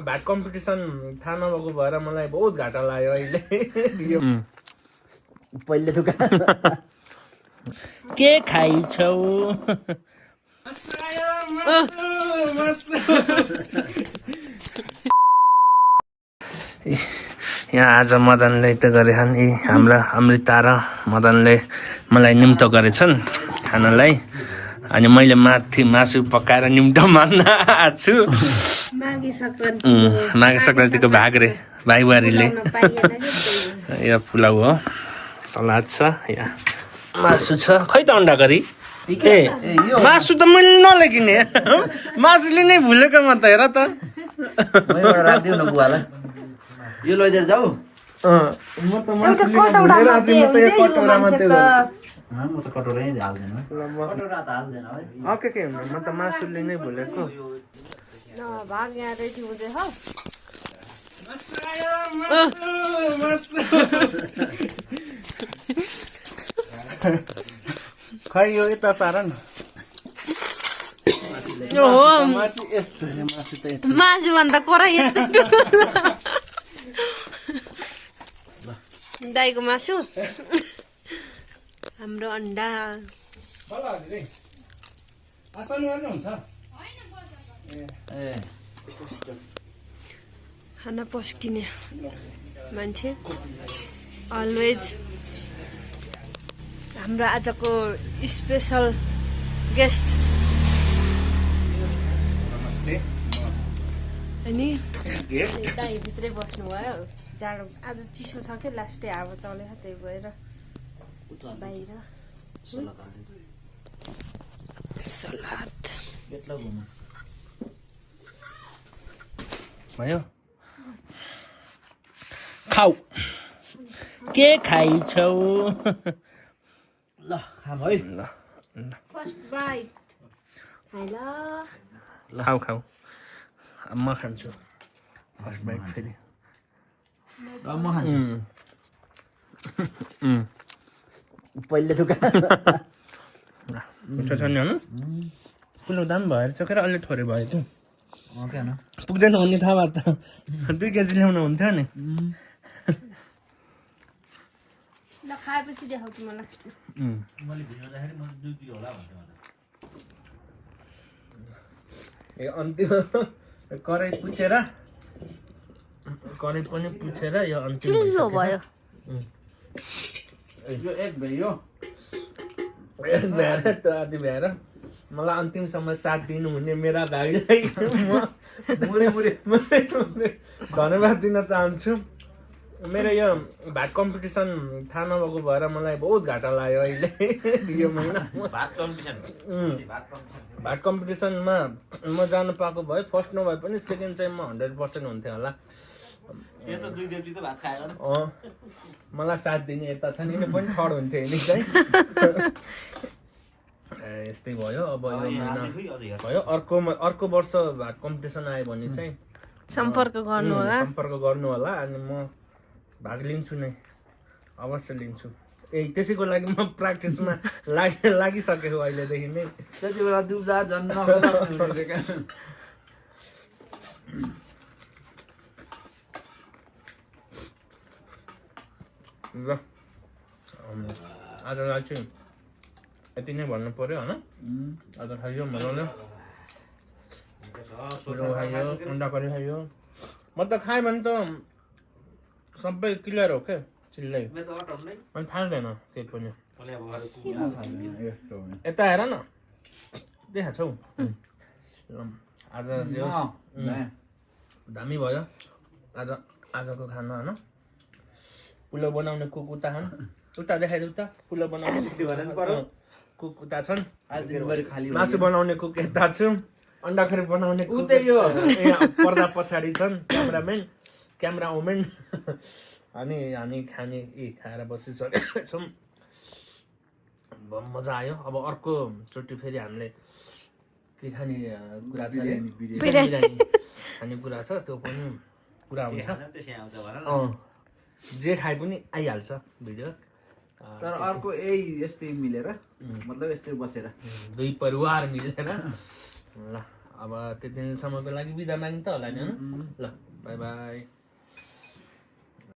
भात कम्पिटिसन थाहा नभएको भएर मलाई बहुत घाटा लाग्यो अहिले पहिले दुकान के खाइछौ यहाँ आज मदनले त गरेछन् हाम्रा अमृता र मदनले मलाई निम्तो गरेछन् खानालाई अनि मैले माथि मासु पकाएर निम्तो मान्न आएको छु माघे सङ्क्रान्तिको भाग रे भाइबुहारीले यो पुलाउ हो सलाद छ यहाँ मासु छ खै त अन्डा करी ए मासु त मैले नलेकिने मासुले नै भुलेको म त हेर त राखिदिउ न बुवालाई यो लैजाएर जाऊ म त मासुले भुलेर आज म त यो कटौरा मात्रै म त कटोरै हाल्दैन कटोरा त हाल्दैन है के हुन्छ म त मासुले नै भुलेको भाग यहाँ रेडी हुँदै हो खै यो यता सार न मासु यस्तो मासु त मासु भन्दा कोरा यस्तै दाइको मासु हाम्रो अन्डा खाना पस्किने मान्छे अलवेज हाम्रो आजको स्पेसल गेस्ट अनि भित्रै बस्नु भयो जाडो आज चिसो छ कि लास्टै हावा चलेको त्यही भएर बाहिर सलाद भयो खाऊ के खाइछौ ल खाम है ल फर्स्ट बाइट हेलो खाऊ खाऊ अब म खान्छु फर्स्ट बाइट फेरि म खान्छु पहिले दुकान मिठो छ नि होइन कुलो दाम भएर चकेर अलि थोरै भयो त किन पुग्दैन भन्ने थाहा भयो त 2 केजी ल्याउनु हुन्थ्यो नि ल खाएपछि देखाउँछु म लास्टमा मैले भिडियो राखेर म 2 किलो होला भन्थे ए अन्तिम कराई पुछेर कराई पनि पुछेर यो अन्तिम चिल्लो भयो यो एक भयो भ्याएर त आदि भ्याएर मलाई अन्तिमसम्म साथ दिनुहुने मेरा भाइलाई म धन्यवाद दिन चाहन्छु मेरो यो भात कम्पिटिसन थाहा नभएको भएर मलाई बहुत घाटा लाग्यो अहिले यो महिना भात कम्पिटिसनमा म जानु पाएको भए फर्स्ट नभए पनि सेकेन्ड चाहिँ म 100% हुन्थेँ होला मलाई साथ दिने यता छ नि पनि थर्ड हुन्थ्यो नि चाहिँ यस्तै भयो अब यो महिना भयो अर्को वर्ष भात कम्पिटिसन आयो भने चाहिँ सम्पर्क गर्नु होला अनि म भाग लिन्छु नै अवश्य लिन्छु त्यसैको लागि म प्र्याक्टिसमा लागिसकेको अहिलेदेखि नै त्यति बेला दुब्ला जन्म ल आजलाई चाहिँ यति नै भन्नु पर्यो होइन आज खाइयो मजाले खाइयो अन्डा करी खाइयो म त खाएँ भने त सबै क्लियर हो क्या चिल्लै अनि फाल्दैन केही पनि यता हेर न देखाछौ आज दामी भयो आजको खाना होइन पुलाउ बनाउने कुक उता छन् उता देखाइदेऊ त पुलाउ बनाउने कुक उता छन् मासु बनाउने कुक यता छु अन्डा करी बनाउने कुक पर्दा पछाडि छन् क्यामेरा वुमेन अनि हामी खाने खाएर बसिसकेका छौँ मजा आयो अब अर्को चोटि फेरि हामीले के खाने कुरा छ खाने कुरा छ त्यो पनि पुरा हुन्छ जे खाए पनि आइहाल्छ भिडियो तर अर्को यही यस्तै मिलेर मतलब यस्तै बसेर दुई परिवार मिलेर ल अब त्यतिसम्मको लागि बिदा माग्नु त होला नि होइन ल बाई बाई